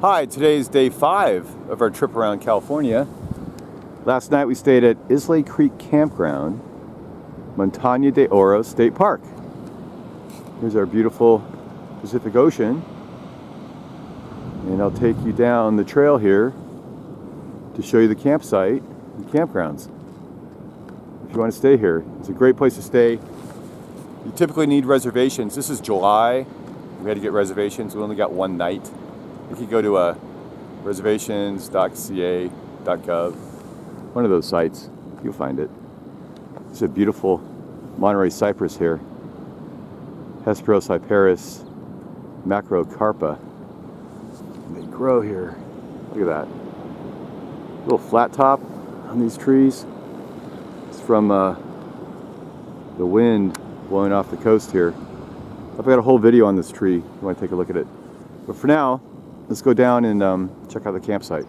Hi, today is day 5 of our trip around California. Last night we stayed at Islay Creek Campground, Montaña de Oro State Park. Here's our beautiful Pacific Ocean, and I'll take you down the trail here to show you the campsite and campgrounds. If you want to stay here, it's a great place to stay. You typically need reservations. This is July. We had to get reservations. We only got one night. You can go to reservations.ca.gov, one of those sites. You'll find it. It's a beautiful Monterey cypress here. Hesperocyparis macrocarpa. They grow here. Look at that. Little flat top on these trees. It's from the wind blowing off the coast here. I've got a whole video on this tree if you want to take a look at it. But for now, let's go down and check out the campsite.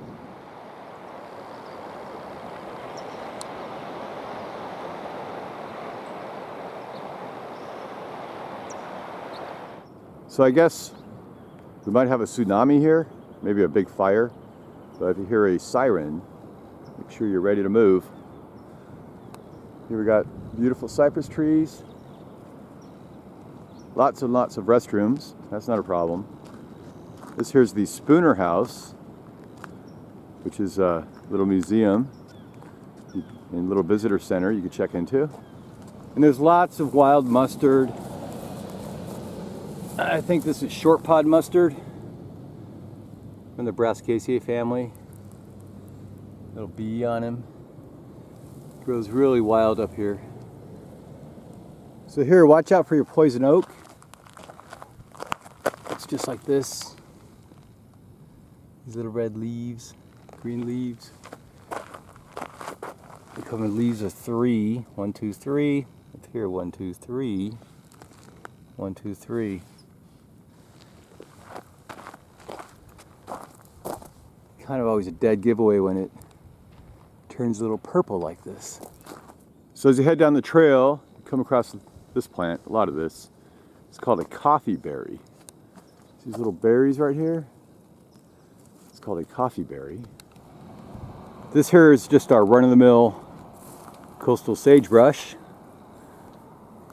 So I guess we might have a tsunami here, maybe a big fire. But if you hear a siren, make sure you're ready to move. Here we got beautiful cypress trees. Lots and lots of restrooms. That's not a problem. This here's the Spooner House, which is a little museum and little visitor center you can check into. And there's lots of wild mustard. I think this is short pod mustard from the Brassicaceae family. Little bee on him. Grows really wild up here. So here, watch out for your poison oak. It's just like this. These little red leaves, green leaves. They come in leaves of 3. 1, 2, 3. Up here, 1, 2, 3. 1, 2, 3. Kind of always a dead giveaway when it turns a little purple like this. So as you head down the trail, you come across this plant, a lot of this. It's called a coffee berry. These little berries right here. It's called a coffee berry. This here is just our run-of-the-mill coastal sagebrush.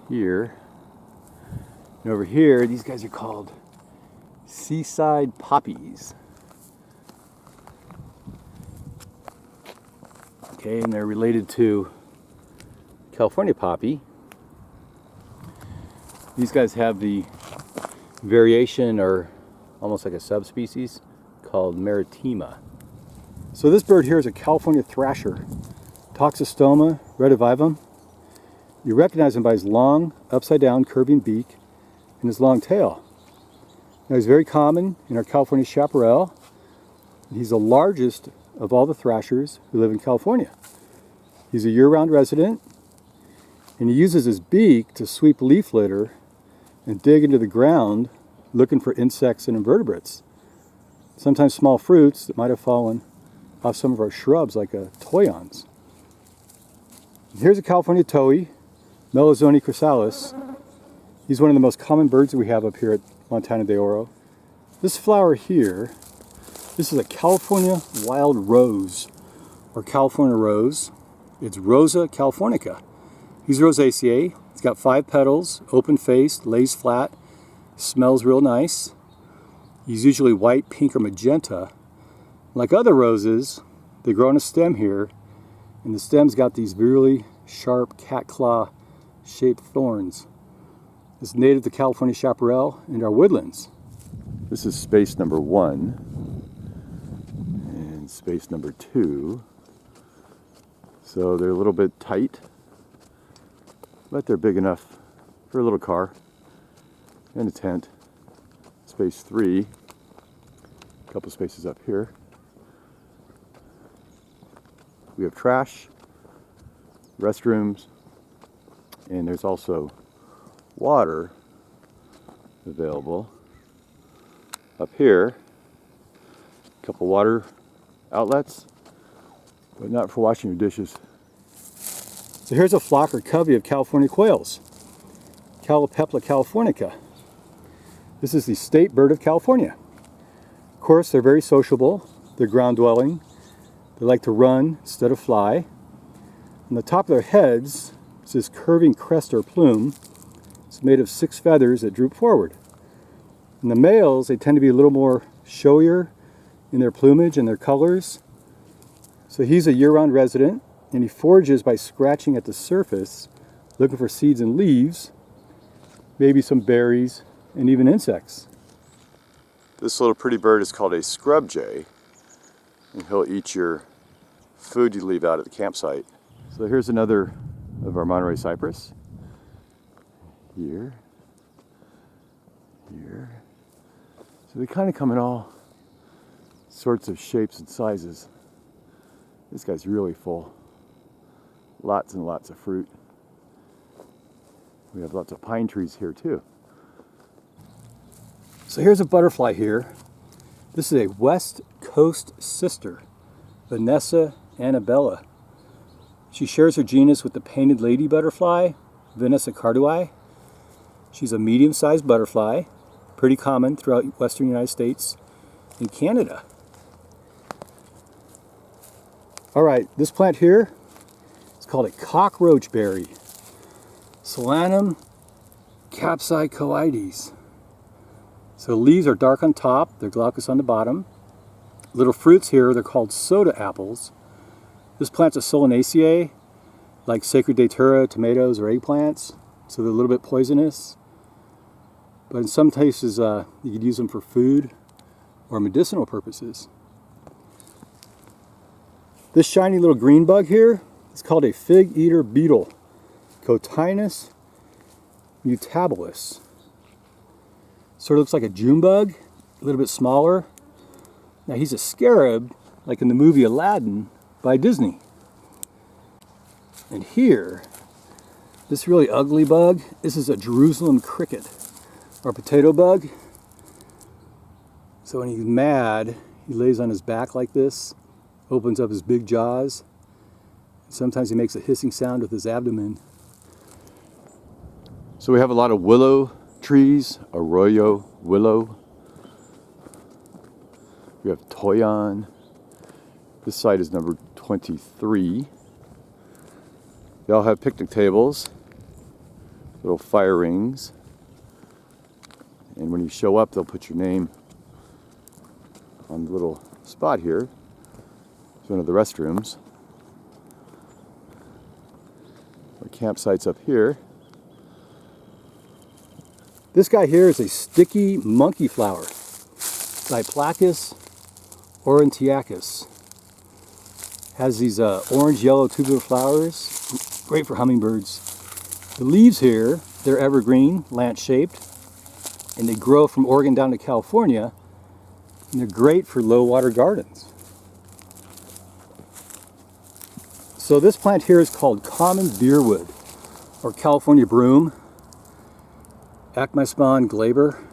Here. And over here, these guys are called seaside poppies. Okay, and they're related to California poppy. These guys have the variation, or almost like a subspecies, called maritima. So this bird here is a California thrasher, Toxostoma redivivum. You recognize him by his long, upside-down, curving beak and his long tail. Now he's very common in our California chaparral. He's the largest of all the thrashers who live in California. He's a year-round resident, and he uses his beak to sweep leaf litter and dig into the ground looking for insects and invertebrates. Sometimes small fruits that might have fallen off some of our shrubs, like toyons. Here's a California towhee, Melozone crissalis. He's one of the most common birds that we have up here at Montaña de Oro. This flower here, this is a California wild rose, or California rose. It's Rosa californica. He's rosaceae. It's got 5 petals, open-faced, lays flat, smells real nice. He's usually white, pink, or magenta. Like other roses, they grow on a stem here, and the stem's got these really sharp cat claw shaped thorns. It's native to California chaparral and our woodlands. This is space number 1 and space number 2. So they're a little bit tight, but they're big enough for a little car and a tent. Space 3, a couple spaces up here. We have trash, restrooms, and there's also water available. Up here, a couple water outlets, but not for washing your dishes. So here's a flock or covey of California quails, Callipepla californica. This is the state bird of California. course, they're very sociable. They're ground dwelling. They like to run instead of fly. On the top of their heads is this curving crest or plume. It's made of 6 feathers that droop forward. In the males, they tend to be a little more showier in their plumage and their colors. So he's a year-round resident, and he forages by scratching at the surface, looking for seeds and leaves, maybe some berries, and even insects. This little pretty bird is called a scrub jay, and he'll eat your food you leave out at the campsite. So here's another of our Monterey cypress. Here. Here. So they kind of come in all sorts of shapes and sizes. This guy's really full. Lots and lots of fruit. We have lots of pine trees here too. So here's a butterfly here. This is a West Coast sister, Vanessa annabella. She shares her genus with the painted lady butterfly, Vanessa cardui. She's a medium-sized butterfly, pretty common throughout western United States and Canada. All right, this plant here is called a cockroach berry, Solanum capsicoides. So the leaves are dark on top, they're glaucous on the bottom. Little fruits here, they're called soda apples. This plant's a Solanaceae, like sacred datura, tomatoes, or eggplants, so they're a little bit poisonous. But in some cases, you could use them for food or medicinal purposes. This shiny little green bug here is called a Figeater Beetle Cotinus mutabilis. Sort of looks like a June bug, a little bit smaller. Now he's a scarab, like in the movie Aladdin by Disney. And here, this really ugly bug, this is a Jerusalem cricket, or potato bug. So when he's mad, he lays on his back like this, opens up his big jaws. Sometimes he makes a hissing sound with his abdomen. So we have a lot of willow trees, arroyo willow. We have toyon. This site is number 23. They all have picnic tables, little fire rings. And when you show up, they'll put your name on the little spot here. It's one of the restrooms. Our campsite's up here. This guy here is a sticky monkey flower, Diplacus aurantiacus. Has these orange-yellow tubular flowers, great for hummingbirds. The leaves here, they're evergreen, lance-shaped, and they grow from Oregon down to California, and they're great for low-water gardens. So this plant here is called common deerweed, or California broom, Acmispon glaber.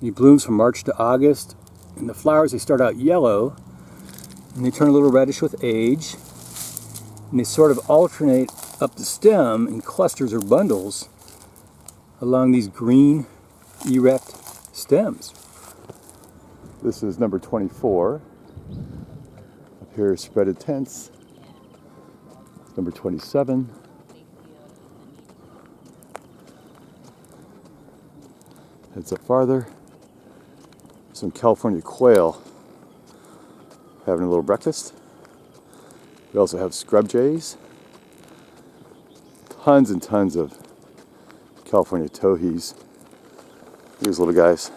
He blooms from March to August, and the flowers, they start out yellow, and they turn a little reddish with age, and they sort of alternate up the stem in clusters or bundles along these green, erect stems. This is number 24. Up here is spreaded tents. Number 27. Heads up farther. Some California quail having a little breakfast. We also have scrub jays. Tons and tons of California towhees. These little guys.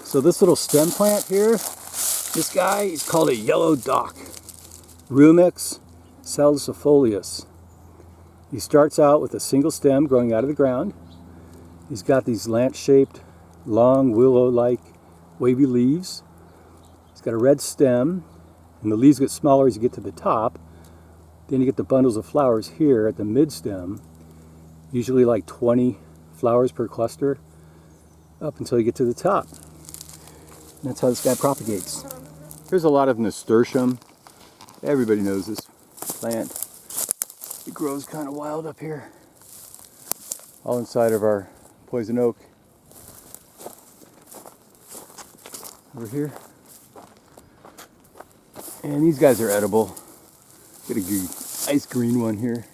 So this little stem plant here, this guy is called a yellow dock, Rumex salicifolius. He starts out with a single stem growing out of the ground. He's got these lance-shaped, long, willow-like, wavy leaves. He's got a red stem, and the leaves get smaller as you get to the top. Then you get the bundles of flowers here at the mid-stem, usually like 20 flowers per cluster, up until you get to the top. And that's how this guy propagates. Here's a lot of nasturtium. Everybody knows this plant. It grows kind of wild up here. All inside of our poison oak. over here. And these guys are edible. Got a nice green one here.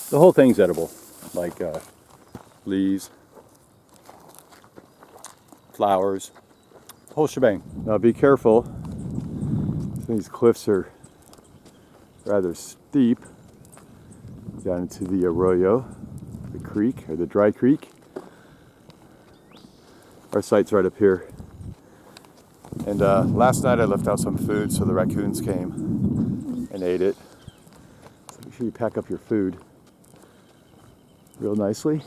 The whole thing's edible, like leaves, flowers, whole shebang. Now be careful. Some of these cliffs are rather steep down into the arroyo, the creek, or the dry creek. Our site's right up here. And last night I left out some food, so the raccoons came and ate it. So make sure you pack up your food real nicely.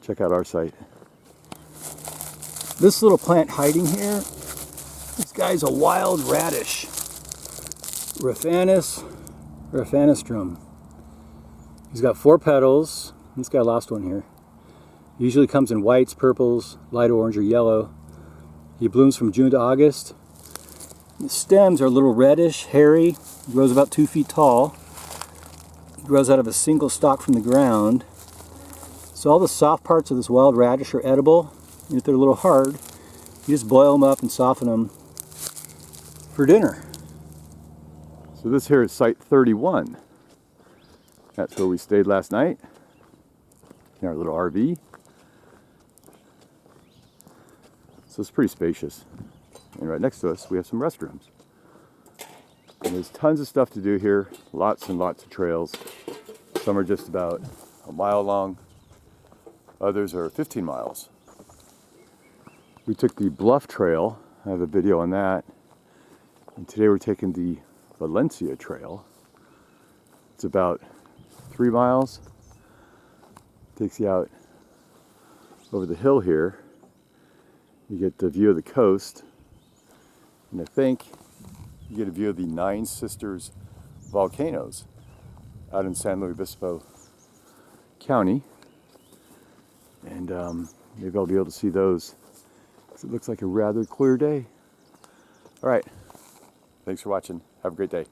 Check out our site. This little plant hiding here, this guy's a wild radish. Raphanistrum. He's got 4 petals. This guy lost one here. Usually comes in whites, purples, light orange, or yellow. He blooms from June to August. The stems are a little reddish, hairy. He grows about 2 feet tall. He grows out of a single stalk from the ground. So all the soft parts of this wild radish are edible. And if they're a little hard, you just boil them up and soften them for dinner. So this here is site 31. That's where we stayed last night in our little RV. So it's pretty spacious. And right next to us, we have some restrooms. And there's tons of stuff to do here. Lots and lots of trails. Some are just about a mile long. Others are 15 miles. We took the Bluff Trail. I have a video on that. And today we're taking the Valencia Trail. It's about 3 miles. Takes you out over the hill here. You get the view of the coast. And I think you get a view of the 9 Sisters volcanoes out in San Luis Obispo County. And maybe I'll be able to see those. It looks like a rather clear day. All right. Thanks for watching. Have a great day.